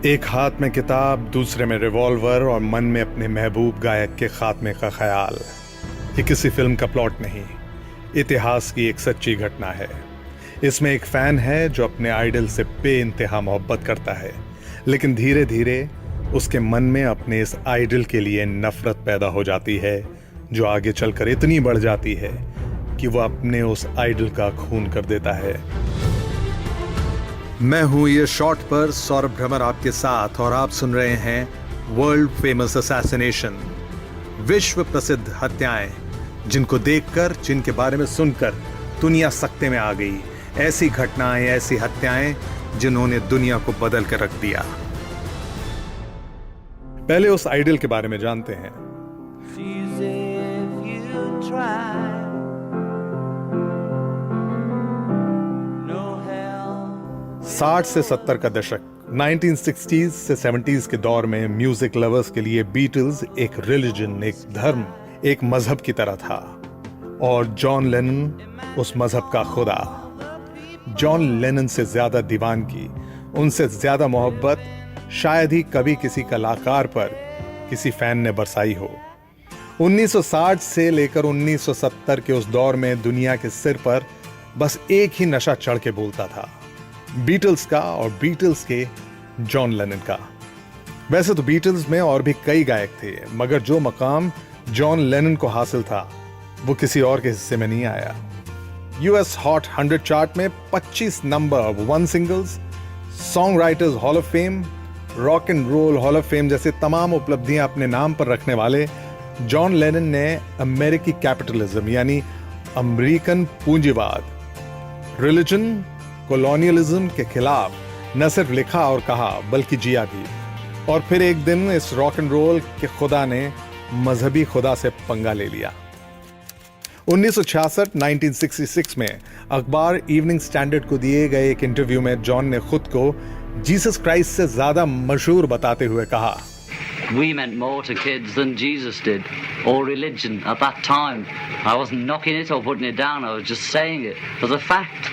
एक हाथ में किताब, दूसरे में रिवॉल्वर और मन में अपने महबूब गायक के खात्मे का ख्याल। ये किसी फिल्म का प्लॉट नहीं, इतिहास की एक सच्ची घटना है। इसमें एक फैन है जो अपने आइडल से बेइंतहा मोहब्बत करता है, लेकिन धीरे धीरे उसके मन में अपने इस आइडल के लिए नफरत पैदा हो जाती है, जो आगे चलकर इतनी बढ़ जाती है कि वह अपने उस आइडल का खून कर देता है। मैं हूं ये शॉर्ट पर सौरभ भ्रमर आपके साथ, और आप सुन रहे हैं वर्ल्ड फेमस असैसिनेशन, विश्व प्रसिद्ध हत्याएं, जिनको देखकर, जिनके बारे में सुनकर दुनिया सकते में आ गई। ऐसी घटनाएं, ऐसी हत्याएं जिन्होंने दुनिया को बदल कर रख दिया। पहले उस आइडल के बारे में जानते हैं। 60 से 70 का दशक, 1960s से 70s के दौर में म्यूजिक लवर्स के लिए बीटल्स एक रिलीजन, एक धर्म, एक मजहब की तरह था, और जॉन लेनन उस मजहब का खुदा। जॉन लेनन से ज्यादा दीवानगी, उनसे ज्यादा मोहब्बत शायद ही कभी किसी कलाकार पर किसी फैन ने बरसाई हो। 1960 से लेकर 1970 के उस दौर में दुनिया के सिर पर बस एक ही नशा चढ़ के बोलता था, बीटल्स का, और बीटल्स के जॉन लेनन का। वैसे तो बीटल्स में और भी कई गायक थे, मगर जो मकाम जॉन लेनन को हासिल था वो किसी और के हिस्से में नहीं आया। यूएस हॉट 100 चार्ट में 25 number 1 singles, song writers hall of fame, rock and roll hall of fame जैसे तमाम उपलब्धियां अपने नाम पर रखने वाले जॉन लेनन ने अमेरिकी कैपिटलिज्म यानी अमेरिकन पूंजीवाद, रिलीजन, कॉलोनियलिज्म के खिलाफ न सिर्फ लिखा और कहा बल्कि जिया भी। और फिर एक दिन इस रॉक एंड रोल के खुदा ने मजहबी खुदा से पंगा ले लिया। 1966 1966 में अखबार इवनिंग स्टैंडर्ड को दिए गए एक इंटरव्यू में जॉन ने खुद को जीसस क्राइस्ट से ज्यादा मशहूर बताते हुए कहा, We meant more to kids than Jesus did, or religion at that time. I wasn't knocking it or putting it down, I was just saying it as a fact.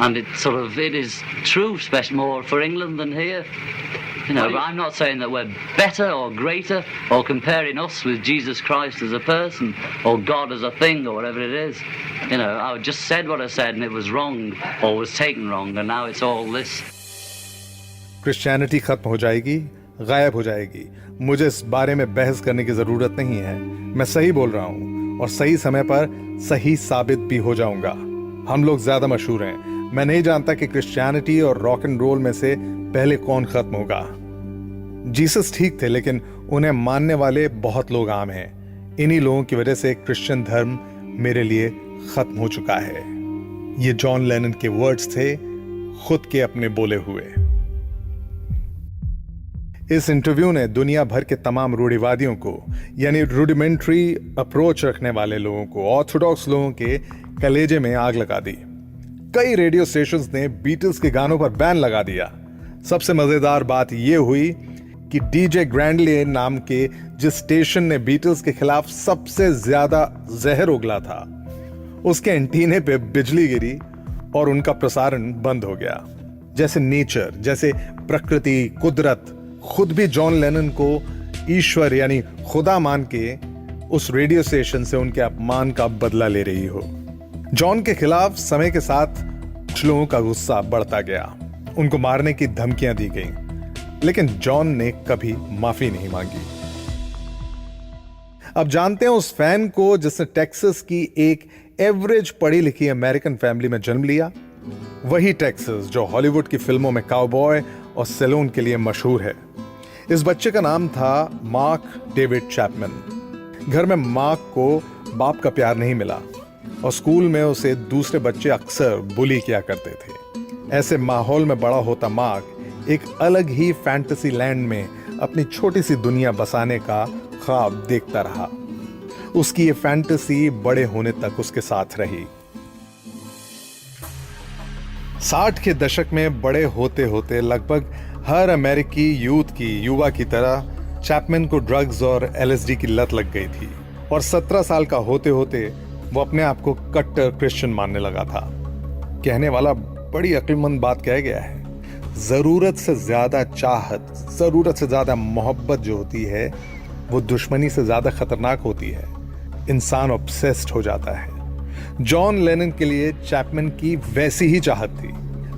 And it is true, especially more for England than here. You know, I'm not saying that we're better or greater or comparing us with Jesus Christ as a person or God as a thing or whatever it is. You know, I just said what I said and it was wrong or was taken wrong, and now it's all this. Christianity खत्म हो जाएगी, गायब हो जाएगी, मुझे इस बारे में बहस करने की जरूरत नहीं है। मैं सही बोल रहा हूं और सही समय पर सही साबित भी हो जाऊंगा। हम लोग ज्यादा मशहूर हैं। मैं नहीं जानता कि क्रिश्चियनिटी और रॉक एंड रोल में से पहले कौन खत्म होगा। जीसस ठीक थे, लेकिन उन्हें मानने वाले बहुत लोग आम हैं। इन्हीं लोगों की वजह से क्रिश्चियन धर्म मेरे लिए खत्म हो चुका है। ये जॉन लेनन के वर्ड्स थे, खुद के अपने बोले हुए। इस इंटरव्यू ने दुनिया भर के तमाम रूढ़िवादियों को, यानी रूडिमेंट्री अप्रोच रखने वाले लोगों को, ऑर्थोडॉक्स लोगों के कलेजे में आग लगा दी। कई रेडियो स्टेशंस ने बीटल्स के गानों पर बैन लगा दिया। सबसे मजेदार बात यह हुई कि डीजे ग्रैंडले नाम के जिस स्टेशन ने बीटल्स के खिलाफ सबसे ज्यादा जहर उगला था, उसके एंटीने पे बिजली गिरी और उनका प्रसारण बंद हो गया। जैसे नेचर, जैसे प्रकृति, कुदरत खुद भी जॉन लेनन को ईश्वर यानी खुदा मान के उस रेडियो स्टेशन से उनके अपमान का बदला ले रही हो। जॉन के खिलाफ समय के साथ कुछ लोगों का गुस्सा बढ़ता गया, उनको मारने की धमकियां दी गईं, लेकिन जॉन ने कभी माफी नहीं मांगी। अब जानते हैं उस फैन को जिसने टेक्सास की एक एवरेज पढ़ी लिखी अमेरिकन फैमिली में जन्म लिया। वही टेक्सास जो हॉलीवुड की फिल्मों में काउबॉय और सैलून के लिए मशहूर है। इस बच्चे का नाम था मार्क डेविड चैपमैन। घर में मार्क को बाप का प्यार नहीं मिला और स्कूल में उसे दूसरे बच्चे अक्सर बुली किया करते थे। ऐसे माहौल में बड़ा होता मार्क एक अलग ही फैंटेसी लैंड में अपनी छोटी सी दुनिया बसाने का ख्वाब देखता रहा। उसकी ये फैंटेसी बड़े होने तक उसके साथ रही। 60 के दशक में बड़े होते होते लगभग हर अमेरिकी युवा की तरह चैपमैन को ड्रग्स और एलएसडी की लत लग गई थी, और 17 साल का होते होते वो अपने आप को कट्टर क्रिश्चियन मानने लगा था। कहने वाला बड़ी अक्लमंद बात कह गया है। जरूरत से ज्यादा चाहत, जरूरत से ज्यादा मोहब्बत जो होती है वो दुश्मनी से ज्यादा खतरनाक होती है। इंसान ऑब्सेस्ड हो जाता है। जॉन लेनन के लिए चैपमैन की वैसी ही चाहत थी।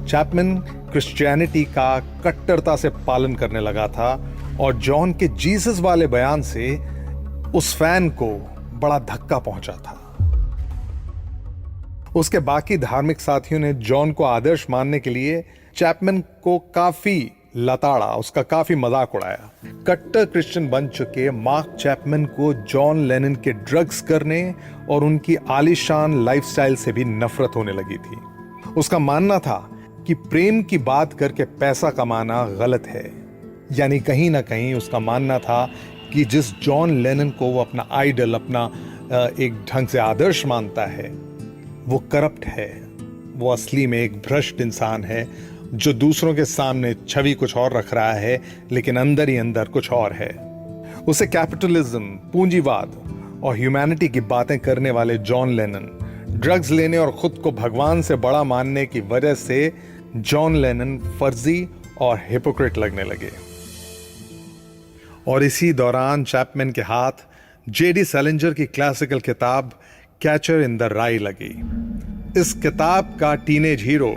चैपमैन क्रिश्चियनिटी का कट्टरता से पालन करने लगा था और जॉन के जीसस वाले बयान से उस फैन को बड़ा धक्का पहुंचा था। उसके बाकी धार्मिक साथियों ने जॉन को आदर्श मानने के लिए चैपमैन को काफी लताड़ा, उसका काफी मजाक उड़ाया। कट्टर क्रिश्चियन बन चुके मार्क चैपमैन को जॉन लेनन के ड्रग्स करने और उनकी आलीशान लाइफस्टाइल से भी नफरत होने लगी थी। उसका मानना था कि प्रेम की बात करके पैसा कमाना गलत है। यानी कहीं ना कहीं उसका मानना था कि जिस जॉन लेनन को वो अपना आइडल, अपना एक ढंग से आदर्श मानता है, वो करप्ट है। वो असली में एक भ्रष्ट इंसान है जो दूसरों के सामने छवि कुछ और रख रहा है लेकिन अंदर ही अंदर कुछ और है। उसे कैपिटलिज्म, पूंजीवाद और ह्यूमैनिटी की बातें करने वाले जॉन लेनन ड्रग्स लेने और खुद को भगवान से बड़ा मानने की वजह से जॉन लेनन फर्जी और हिपोक्रेट लगने लगे। और इसी दौरान चैपमैन के हाथ जेडी सैलिंजर की क्लासिकल किताब कैचर इन द राई लगी। इस किताब का टीनेज हीरो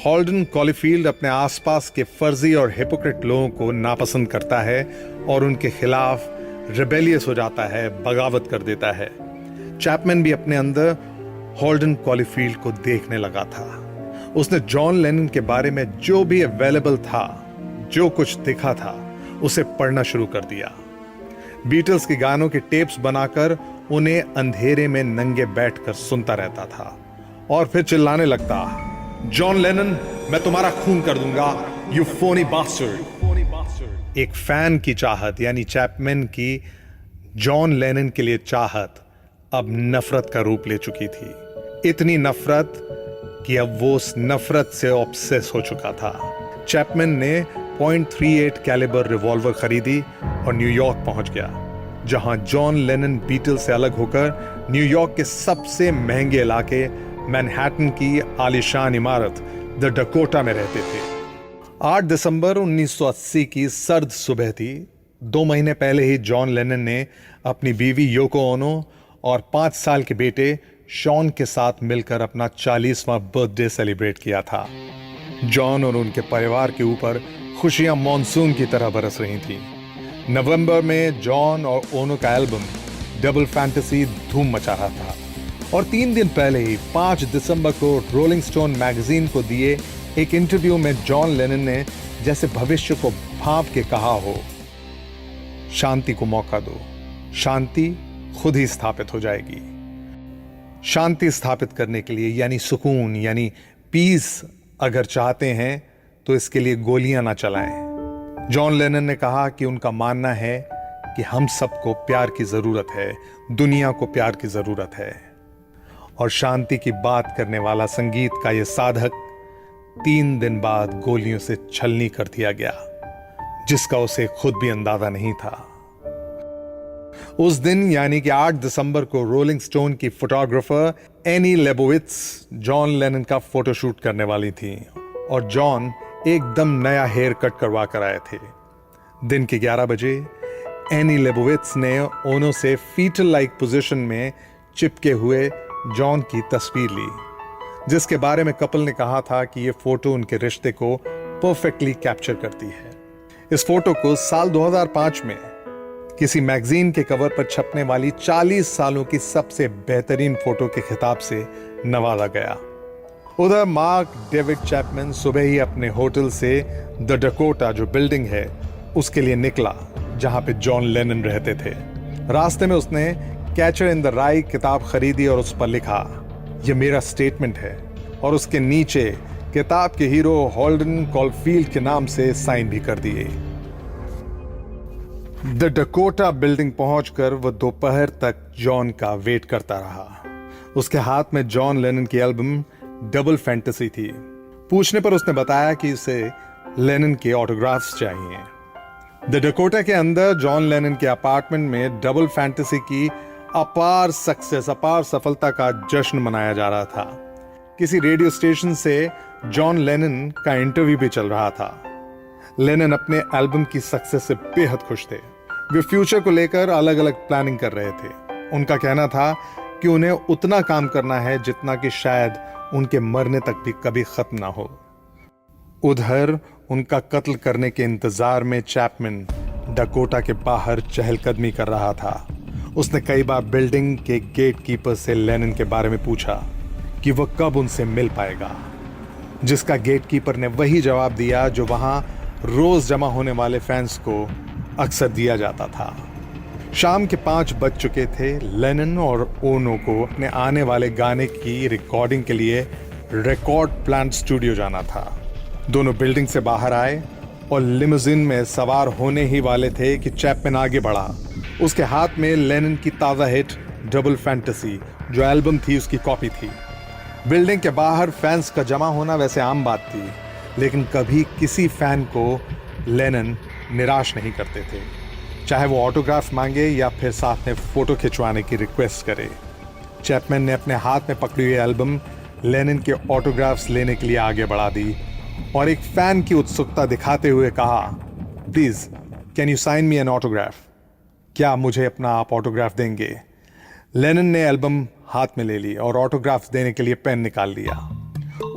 हॉल्डन कॉलीफील्ड अपने आसपास के फर्जी और हिपोक्रेट लोगों को नापसंद करता है और उनके खिलाफ रिबेलियस हो जाता है, बगावत कर देता है। चैपमैन भी अपने अंदर हॉल्डन कॉलीफील्ड को देखने लगा था। उसने जॉन लेनन के बारे में जो भी अवेलेबल था, जो कुछ दिखा था, उसे पढ़ना शुरू कर दिया। बीटल्स के गानों के टेप्स बनाकर उन्हें अंधेरे में नंगे बैठकर सुनता रहता था और फिर चिल्लाने लगता, जॉन लेनन, मैं तुम्हारा खून कर दूंगा, यू फोनी बास्टर्ड। एक फैन की चाहत यानी चैपमैन की जॉन लेनन के लिए चाहत अब नफरत का रूप ले चुकी थी। इतनी नफरत कि अब वो उस नफरत से ऑब्सेस हो चुका था। चैपमैन ने .38 कैलिबर रिवॉल्वर खरीदी और न्यूयॉर्क पहुंच गया, जहां जॉन लेनन बीटल से अलग होकर न्यूयॉर्क के सबसे महंगे इलाके मैनहट्टन की आलीशान इमारत द डकोटा में रहते थे। 8 दिसंबर 1980 की सर्द सुबह थी। 2 महीने पहले ही जॉन लेनन ने अपनी बीवी योको ओनो और 5 साल के बेटे शॉन के साथ मिलकर अपना 40वां बर्थडे सेलिब्रेट किया था। जॉन और उनके परिवार के ऊपर खुशियां मॉनसून की तरह बरस रही थी। नवंबर में जॉन और ओनो का एल्बम डबल फैंटेसी धूम मचा रहा था और 3 दिन पहले ही 5 दिसंबर को रोलिंग स्टोन मैगजीन को दिए एक इंटरव्यू में जॉन लेनन ने जैसे भविष्य को भांप के कहा हो, शांति को मौका दो, शांति खुद ही स्थापित हो जाएगी। शांति स्थापित करने के लिए यानी सुकून यानी पीस अगर चाहते हैं तो इसके लिए गोलियां ना चलाएं। जॉन लेनन ने कहा कि उनका मानना है कि हम सबको प्यार की जरूरत है, दुनिया को प्यार की जरूरत है। और शांति की बात करने वाला संगीत का यह साधक 3 दिन बाद गोलियों से छलनी कर दिया गया, जिसका उसे खुद भी अंदाजा नहीं था। उस दिन यानी कि 8 दिसंबर को रोलिंग स्टोन की फोटोग्राफर एनी लेबोविट्स जॉन लेनन का फोटोशूट करने वाली थी और जॉन एकदम नया हेयर कट करवा कर आए थे। दिन के 11 बजे एनी लेबोविट्स ने ओनो से फीटल लाइक पोजीशन में चिपके हुए जॉन की तस्वीर ली, जिसके बारे में कपल ने कहा था कि यह फोटो उनके रिश्ते को परफेक्टली कैप्चर करती है। इस फोटो को साल 2005 में किसी मैगजीन के कवर पर छपने वाली 40 सालों की सबसे बेहतरीन फोटो के खिताब से नवाजा गया। उधर मार्क डेविड चैपमैन सुबह ही अपने होटल से द डकोटा जो बिल्डिंग है उसके लिए निकला, जहां पे जॉन लेनन रहते थे। रास्ते में उसने कैचर इन द राई किताब खरीदी और उस पर लिखा, यह मेरा स्टेटमेंट है, और उसके नीचे किताब के हीरो हॉल्डन कॉलफील्ड के नाम से साइन भी कर दिए। द डकोटा बिल्डिंग पहुंचकर वह दोपहर तक जॉन का वेट करता रहा। उसके हाथ में जॉन लेनन की एल्बम डबल फैंटेसी थी। पूछने पर उसने बताया कि उसे लेनन के ऑटोग्राफ्स चाहिए। द डकोटा के अंदर जॉन लेनन के अपार्टमेंट में डबल फैंटेसी की अपार सक्सेस, अपार सफलता का जश्न मनाया जा रहा था। किसी रेडियो स्टेशन से जॉन लेनन का इंटरव्यू भी चल रहा था। लेनन अपने एल्बम की सक्सेस से बेहद खुश थे। वे फ्यूचर को लेकर अलग अलग प्लानिंग कर रहे थे। उनका कहना था कि उन्हें उतना काम करना है जितना कि शायद उनके मरने तक भी कभी खत्म ना हो। उधर उनका कत्ल करने के इंतजार में चैपमैन डकोटा के बाहर चहलकदमी कर रहा था। उसने कई बार बिल्डिंग के गेटकीपर से लेनन के बारे में पूछा कि वह कब उनसे मिल पाएगा, जिसका गेटकीपर ने वही जवाब दिया जो वहां रोज जमा होने वाले फैंस को अक्सर दिया जाता था। शाम के 5 बज चुके थे। लेनन और ओनो को अपने आने वाले गाने की रिकॉर्डिंग के लिए रिकॉर्ड प्लांट स्टूडियो जाना था। दोनों बिल्डिंग से बाहर आए और लिमोजिन में सवार होने ही वाले थे कि चैपमैन आगे बढ़ा। उसके हाथ में लेनन की ताज़ा हिट डबल फैंटेसी, जो एल्बम थी, उसकी कॉपी थी। बिल्डिंग के बाहर फैंस का जमा होना वैसे आम बात थी, लेकिन कभी किसी फैन को लेनन निराश नहीं करते थे, चाहे वो ऑटोग्राफ मांगे या फिर साथ में फोटो खिंचवाने की रिक्वेस्ट करे। चैपमैन ने अपने हाथ में पकड़ी हुई एल्बम लेनन के ऑटोग्राफ्स लेने के लिए आगे बढ़ा दी और एक फैन की उत्सुकता दिखाते हुए कहा, please can you sign me an autograph? क्या मुझे अपना आप ऑटोग्राफ देंगे? लेनन ने एल्बम हाथ में ले ली और ऑटोग्राफ देने के लिए पेन निकाल लिया।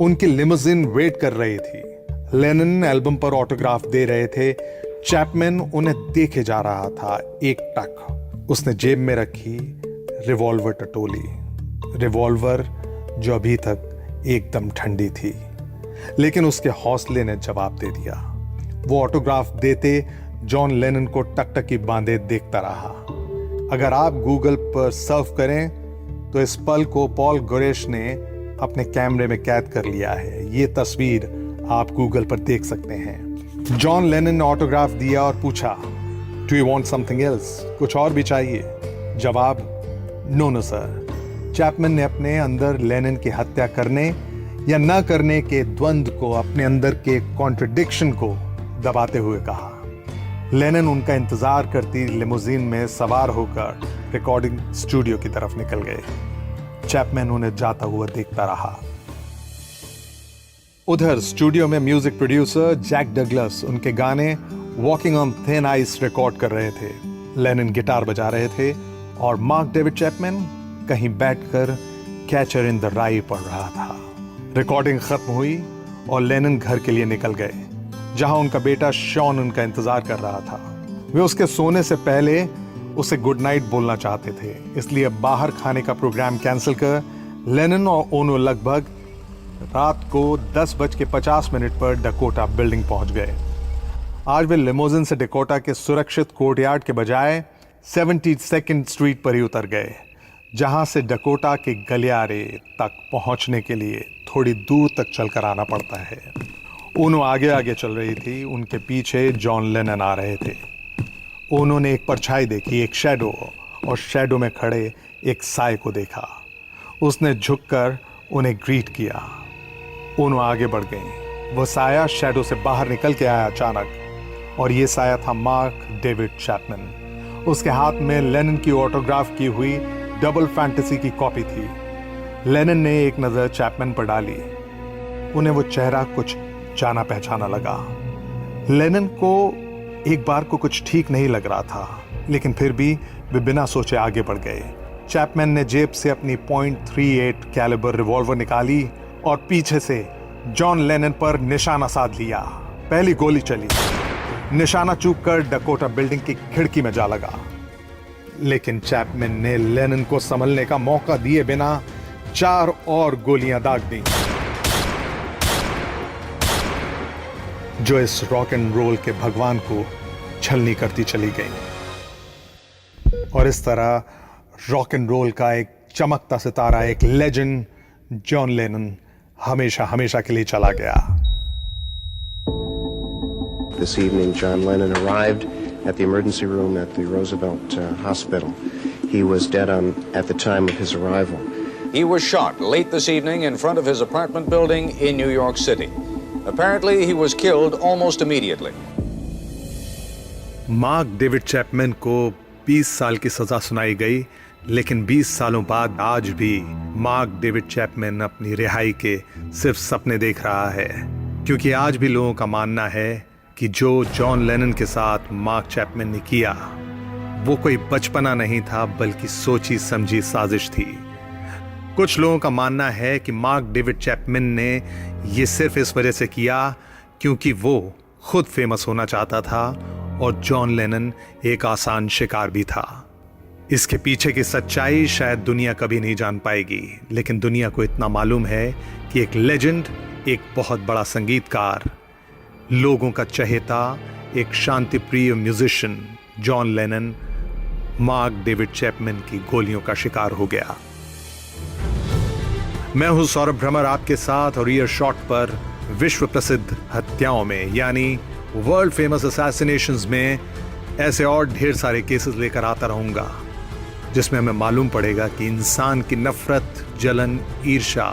उनकी लिमोजिन वेट कर रही थी। लेनन एल्बम पर ऑटोग्राफ दे रहे थे। चैपमैन उन्हें देखे जा रहा था एकटक। उसने जेब में रखी रिवॉल्वर टटोली, रिवॉल्वर जो अभी तक एकदम ठंडी थी, लेकिन उसके हौसले ने जवाब दे दिया। वो ऑटोग्राफ देते जॉन लेनन को टकटकी बांधे देखता रहा। अगर आप गूगल पर सर्फ करें तो इस पल को पॉल गोरेश ने अपने कैमरे में कैद कर लिया है। ये तस्वीर आप गूगल पर देख सकते हैं। जॉन लेनन ने ऑटोग्राफ दिया और पूछा, do you want something else? कुछ और भी चाहिए? जवाब, नो नो सर। चैपमैन ने अपने अंदर लेनन की हत्या करने या न करने के द्वंद्व को, अपने अंदर के कॉन्ट्रडिक्शन को दबाते हुए कहा। लेनन उनका इंतजार करती लिमोजिन में सवार होकर रिकॉर्डिंग स्टूडियो की तरफ निकल गए। चैपमैन उन्हें जाता हुआ देखता रहा। उधर स्टूडियो में म्यूजिक प्रोड्यूसर जैक डगलस उनके गाने walking on thin ice record कर रहे थे। लेनन गिटार बजा रहे थे और मार्क डेविड चैपमैन कहीं बैठकर कैचर इन द राई पढ़ रहा था। रिकॉर्डिंग खत्म हुई और लेनन घर के लिए निकल गए, जहां उनका बेटा शॉन उनका इंतजार कर रहा था। वे उसके सोने से पहले उसे गुड नाइट बोलना चाहते थे, इसलिए बाहर खाने का प्रोग्राम कैंसिल कर लेनन और ओनो लगभग रात को 10:50 पर डकोटा बिल्डिंग पहुंच गए। आज वे लिमोजिन से डकोटा के सुरक्षित कोर्टयार्ड के बजाय 72nd स्ट्रीट पर ही उतर गए, जहां से डकोटा के गलियारे तक पहुंचने के लिए थोड़ी दूर तक चलकर आना पड़ता है। ओनो आगे आगे चल रही थी, उनके पीछे जॉन लेनन आ रहे थे। ओनो ने एक परछाई देखी, एक शैडो, और शैडो में खड़े एक साय को देखा। उसने झुककर उन्हें ग्रीट किया। ओनो आगे बढ़ गई। वह साया शैडो से बाहर निकल के आया अचानक, और यह साया था मार्क डेविड चैपमैन। उसके हाथ में लेनन की ऑटोग्राफ की हुई डबल फैंटेसी की कॉपी थी। लेनन ने एक नजर चैपमैन पर डाली। उन्हें वो चेहरा कुछ जाना पहचाना लगा। लेनन को एक बार को कुछ ठीक नहीं लग रहा था, लेकिन फिर भी वे बिना सोचे आगे बढ़ गए। चैपमैन ने जेब से अपनी .38 कैलिबर रिवॉल्वर निकाली और पीछे से जॉन लेनन पर निशाना साध लिया। पहली गोली चली, निशाना चूक कर डकोटा बिल्डिंग की खिड़की में जा लगा, लेकिन चैपमैन ने लेनन को संभलने का मौका दिए बिना 4 और गोलियां दाग दी, जो इस रॉक एंड रोल के भगवान को छलनी करती चली गई। और इस तरह रॉक एंड रोल का एक चमकता सितारा, एक लेजेंड जॉन लेनन हमेशा हमेशा के लिए चला गया। This evening, John Lennon arrived at the emergency room at the Roosevelt Hospital. He was dead at the time of his arrival. He was shot late this evening in front of his apartment building in New York City. Apparently, he was killed almost immediately. Mark David Chapman को 20 साल की सजा सुनाई गई, लेकिन 20 सालों बाद आज भी मार्क डेविड चैपमैन अपनी रिहाई के सिर्फ सपने देख रहा है, क्योंकि आज भी लोगों का मानना है कि जो जॉन लेनन के साथ मार्क चैपमैन ने किया वो कोई बचपना नहीं था, बल्कि सोची समझी साजिश थी। कुछ लोगों का मानना है कि मार्क डेविड चैपमैन ने ये सिर्फ इस वजह से किया क्योंकि वो खुद फेमस होना चाहता था और जॉन लेनन एक आसान शिकार भी था। इसके पीछे की सच्चाई शायद दुनिया कभी नहीं जान पाएगी, लेकिन दुनिया को इतना मालूम है कि एक लेजेंड, एक बहुत बड़ा संगीतकार, लोगों का चहेता, एक शांतिप्रिय musician John Lennon mark David Chapman की गोलियों का शिकार हो गया। मैं हूं सौरभ भ्रमर आपके साथ, और ईयर शॉट पर विश्व प्रसिद्ध हत्याओं में यानी वर्ल्ड फेमस असैसिनेशंस में ऐसे और ढेर सारे केसेस लेकर आता रहूंगा, जिसमें हमें मालूम पड़ेगा कि इंसान की नफरत, जलन, ईर्ष्या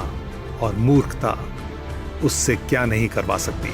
और मूर्खता उससे क्या नहीं करवा सकती।